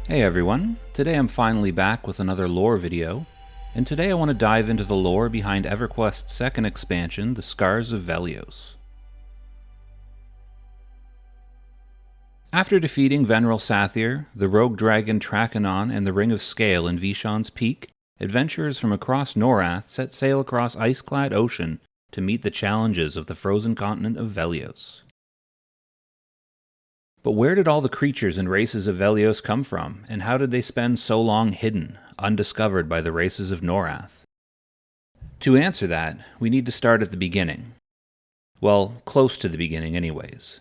Hey everyone, today I'm finally back with another lore video, and today I want to dive into the lore behind EverQuest's second expansion, the Scars of Velious. After defeating Veneral Sathir, the rogue dragon Trachanon, and the Ring of Scale in Vishon's Peak, adventurers from across Norath set sail across ice-clad ocean to meet the challenges of the frozen continent of Velious. But where did all the creatures and races of Velious come from, and how did they spend so long hidden, undiscovered by the races of Norath? To answer that, we need to start at the beginning. Well, close to the beginning anyways.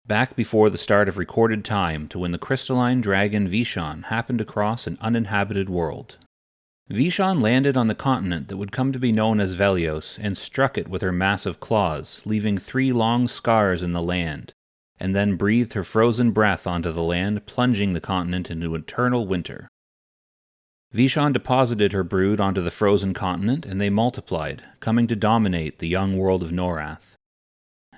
Back before the start of recorded time to when the crystalline dragon Vishon happened to cross an uninhabited world. Vishon landed on the continent that would come to be known as Velious and struck it with her massive claws, leaving 3 long scars in the land, and then breathed her frozen breath onto the land, plunging the continent into eternal winter. Vishon deposited her brood onto the frozen continent, and they multiplied, coming to dominate the young world of Norath.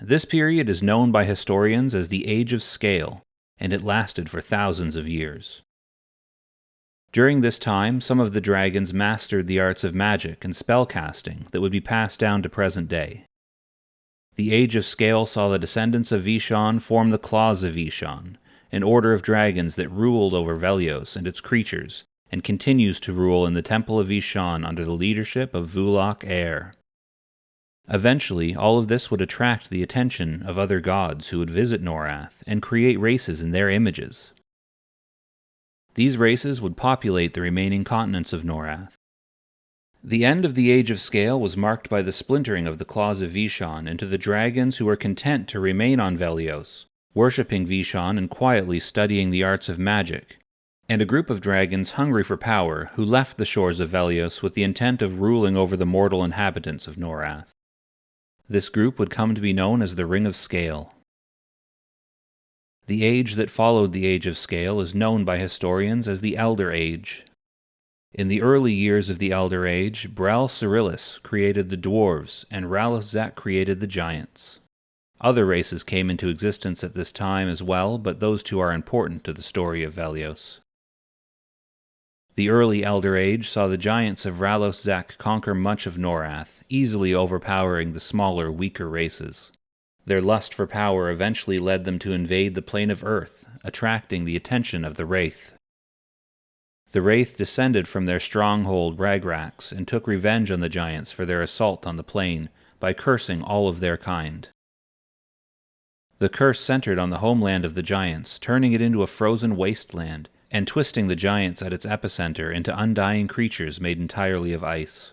This period is known by historians as the Age of Scale, and it lasted for thousands of years. During this time, some of the dragons mastered the arts of magic and spellcasting that would be passed down to present day. The Age of Scale saw the descendants of Vishon form the Claws of Vishon, an order of dragons that ruled over Velious and its creatures, and continues to rule in the Temple of Vishon under the leadership of Vulok Heir. Eventually, all of this would attract the attention of other gods who would visit Norath and create races in their images. These races would populate the remaining continents of Norath. The end of the Age of Scale was marked by the splintering of the Claws of Vishon into the dragons who were content to remain on Velious, worshipping Vishon and quietly studying the arts of magic, and a group of dragons hungry for power who left the shores of Velious with the intent of ruling over the mortal inhabitants of Norath. This group would come to be known as the Ring of Scale. The age that followed the Age of Scale is known by historians as the Elder Age. In the early years of the Elder Age, Brel Cyrillus created the Dwarves, and Raloth created the Giants. Other races came into existence at this time as well, but those two are important to the story of Velious. The early Elder Age saw the Giants of Raloth conquer much of Norath, easily overpowering the smaller, weaker races. Their lust for power eventually led them to invade the plane of Earth, attracting the attention of the Wraith. The Wraith descended from their stronghold Ragrax and took revenge on the Giants for their assault on the plane by cursing all of their kind. The curse centered on the homeland of the Giants, turning it into a frozen wasteland, and twisting the Giants at its epicenter into undying creatures made entirely of ice.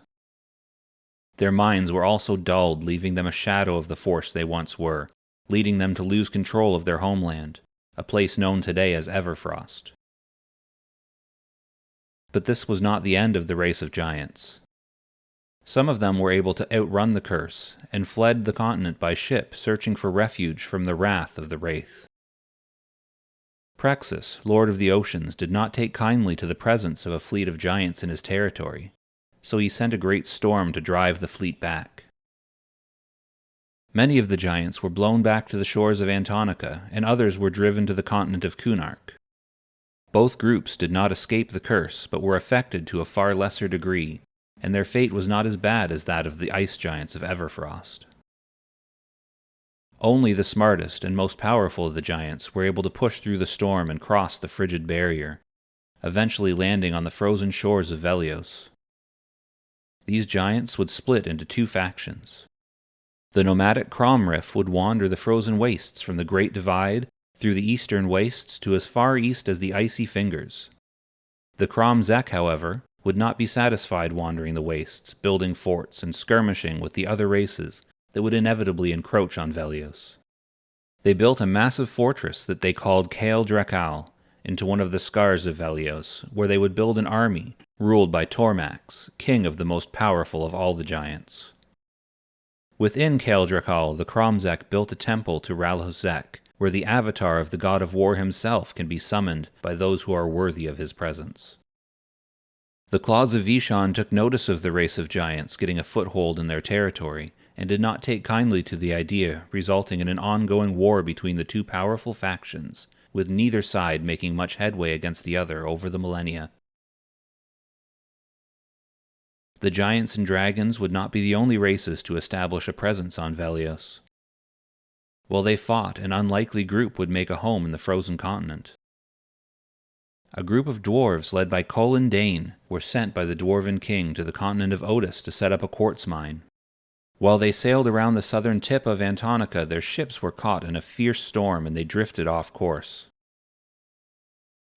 Their minds were also dulled, leaving them a shadow of the force they once were, leading them to lose control of their homeland, a place known today as Everfrost. But this was not the end of the race of giants. Some of them were able to outrun the curse, and fled the continent by ship, searching for refuge from the wrath of the Wraith. Praxis, Lord of the Oceans, did not take kindly to the presence of a fleet of giants in his territory, so he sent a great storm to drive the fleet back. Many of the giants were blown back to the shores of Antonica, and others were driven to the continent of Kunark. Both groups did not escape the curse, but were affected to a far lesser degree, and their fate was not as bad as that of the ice giants of Everfrost. Only the smartest and most powerful of the giants were able to push through the storm and cross the frigid barrier, eventually landing on the frozen shores of Velious. These giants would split into 2 factions. The nomadic Cromriff would wander the frozen wastes from the Great Divide through the eastern wastes to as far east as the Icy Fingers. The Cromzek, however, would not be satisfied wandering the wastes, building forts and skirmishing with the other races that would inevitably encroach on Velious. They built a massive fortress that they called Kael Drakal into one of the Scars of Velious, where they would build an army ruled by Tormax, king of the most powerful of all the giants. Within Kael Drakal, the Cromzek built a temple to Raloth, where the avatar of the god of war himself can be summoned by those who are worthy of his presence. The Claws of Vishon took notice of the race of giants getting a foothold in their territory, and did not take kindly to the idea, resulting in an ongoing war between the 2 powerful factions, with neither side making much headway against the other over the millennia. The giants and dragons would not be the only races to establish a presence on Velious. While they fought, an unlikely group would make a home in the frozen continent. A group of dwarves led by Colin Dane were sent by the Dwarven king to the continent of Otis to set up a quartz mine. While they sailed around the southern tip of Antonica, their ships were caught in a fierce storm and they drifted off course.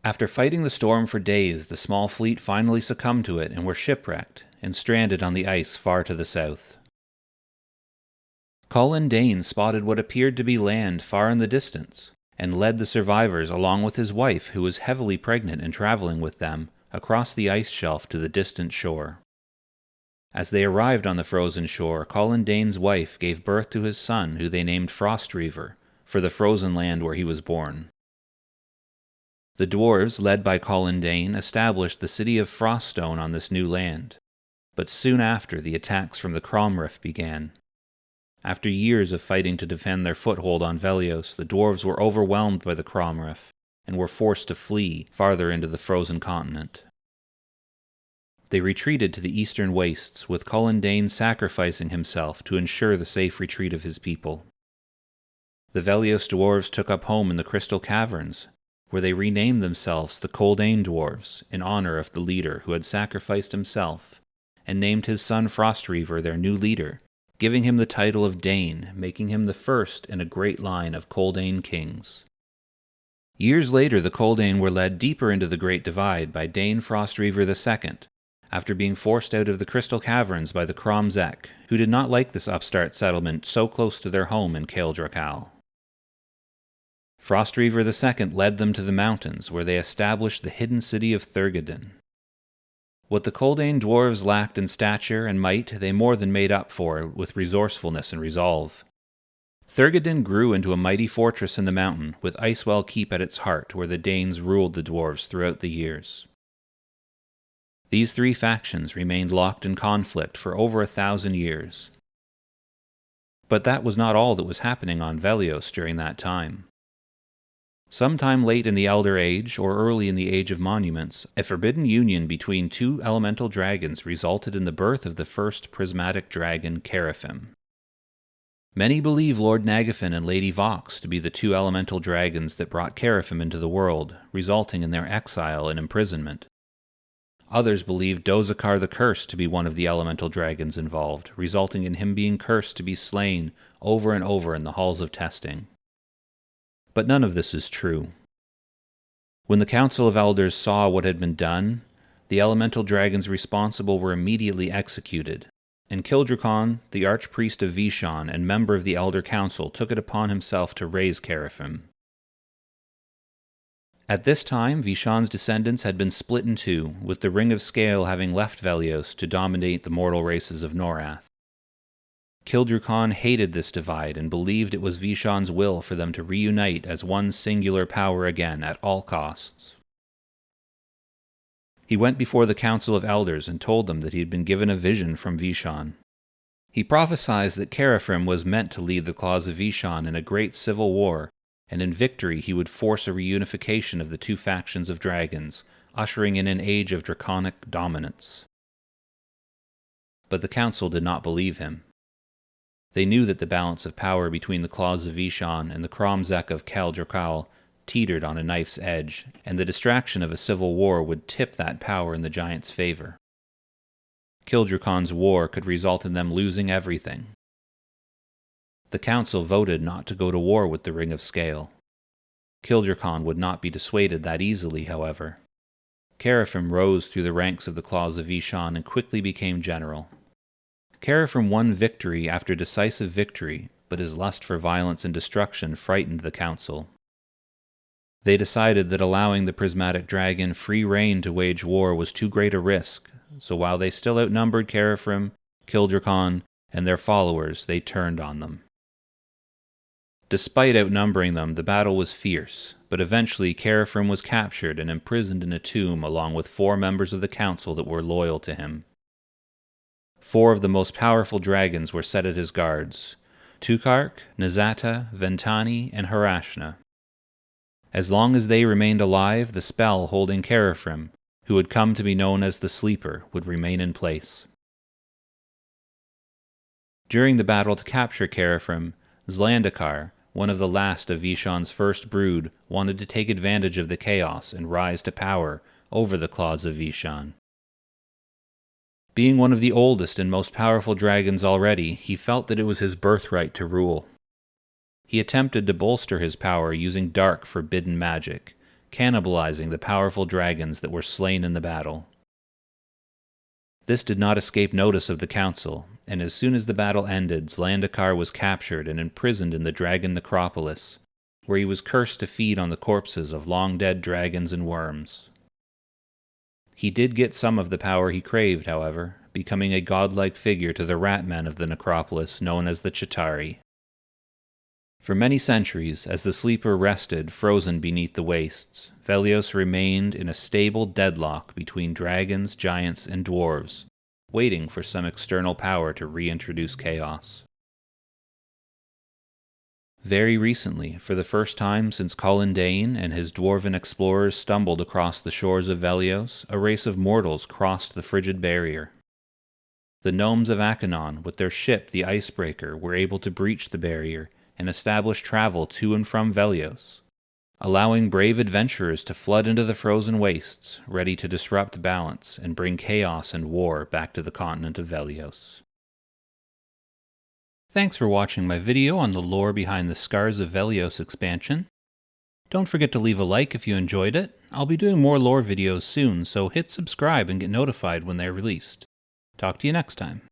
After fighting the storm for days, the small fleet finally succumbed to it and were shipwrecked and stranded on the ice far to the south. Colin Dane spotted what appeared to be land far in the distance, and led the survivors along with his wife, who was heavily pregnant and traveling with them, across the ice shelf to the distant shore. As they arrived on the frozen shore, Colin Dane's wife gave birth to his son, who they named Frostreaver, for the frozen land where he was born. The dwarves, led by Colin Dane, established the city of Froststone on this new land, but soon after the attacks from the Cromriff began. After years of fighting to defend their foothold on Velious, the dwarves were overwhelmed by the Cromriff and were forced to flee farther into the frozen continent. They retreated to the eastern wastes, with Colin Dane sacrificing himself to ensure the safe retreat of his people. The Velious dwarves took up home in the Crystal Caverns, where they renamed themselves the Coldane Dwarves in honor of the leader who had sacrificed himself, and named his son Frostreaver their new leader, giving him the title of Dane, making him the first in a great line of Coldane kings. Years later, the Coldane were led deeper into the Great Divide by Dane Frostreaver II, after being forced out of the Crystal Caverns by the Cromzek, who did not like this upstart settlement so close to their home in Cael Dracal. Frostreaver II led them to the mountains, where they established the hidden city of Thurgadon. What the Coldane dwarves lacked in stature and might, they more than made up for with resourcefulness and resolve. Thurgadon grew into a mighty fortress in the mountain, with Icewell Keep at its heart, where the Danes ruled the dwarves throughout the years. These three factions remained locked in conflict for over 1,000 years. But that was not all that was happening on Velious during that time. Sometime late in the Elder Age, or early in the Age of Monuments, a forbidden union between two elemental dragons resulted in the birth of the first prismatic dragon, Caraphim. Many believe Lord Nagafen and Lady Vox to be the two elemental dragons that brought Caraphim into the world, resulting in their exile and imprisonment. Others believe Dozakar the Cursed to be one of the elemental dragons involved, resulting in him being cursed to be slain over and over in the halls of testing. But none of this is true. When the Council of Elders saw what had been done, the elemental dragons responsible were immediately executed, and Kildrakon, the archpriest of Vishon and member of the Elder Council, took it upon himself to raise Caraphim. At this time, Vishon's descendants had been split in two, with the Ring of Scale having left Velious to dominate the mortal races of Norath. Kildrakon hated this divide and believed it was Vishon's will for them to reunite as one singular power again at all costs. He went before the Council of Elders and told them that he had been given a vision from Vishon. He prophesied that Caraphim was meant to lead the claws of Vishon in a great civil war, and in victory he would force a reunification of the two factions of dragons, ushering in an age of draconic dominance. But the Council did not believe him. They knew that the balance of power between the claws of Vishon and the Cromzek of Cael Dracal teetered on a knife's edge, and the distraction of a civil war would tip that power in the giants' favor. Kildrakon's war could result in them losing everything. The Council voted not to go to war with the Ring of Scale. Kildrakon would not be dissuaded that easily, however. Caraphim rose through the ranks of the claws of Vishon and quickly became general. Caraphim won victory after decisive victory, but his lust for violence and destruction frightened the Council. They decided that allowing the prismatic dragon free rein to wage war was too great a risk, so while they still outnumbered Caraphim, Kildrakon, and their followers, they turned on them. Despite outnumbering them, the battle was fierce, but eventually Caraphim was captured and imprisoned in a tomb along with 4 members of the Council that were loyal to him. 4 of the most powerful dragons were set at his guards: Tukark, Nazata, Ventani, and Harashna. As long as they remained alive, the spell holding Carafrim, who had come to be known as the Sleeper, would remain in place. During the battle to capture Carafrim, Zlandakar, one of the last of Vishan's first brood, wanted to take advantage of the chaos and rise to power over the claws of Vishan. Being one of the oldest and most powerful dragons already, he felt that it was his birthright to rule. He attempted to bolster his power using dark, forbidden magic, cannibalizing the powerful dragons that were slain in the battle. This did not escape notice of the council, and as soon as the battle ended, Zlandakar was captured and imprisoned in the dragon necropolis, where he was cursed to feed on the corpses of long-dead dragons and worms. He did get some of the power he craved, however, becoming a godlike figure to the rat-men of the necropolis known as the Chitauri. For many centuries, as the Sleeper rested frozen beneath the wastes, Velious remained in a stable deadlock between dragons, giants, and dwarves, waiting for some external power to reintroduce chaos. Very recently, for the first time since Colin Dane and his dwarven explorers stumbled across the shores of Velious, a race of mortals crossed the frigid barrier. The gnomes of Akanon, with their ship the Icebreaker, were able to breach the barrier and establish travel to and from Velious, allowing brave adventurers to flood into the frozen wastes, ready to disrupt balance and bring chaos and war back to the continent of Velious. Thanks for watching my video on the lore behind the Scars of Velious expansion. Don't forget to leave a like if you enjoyed it. I'll be doing more lore videos soon, so hit subscribe and get notified when they're released. Talk to you next time.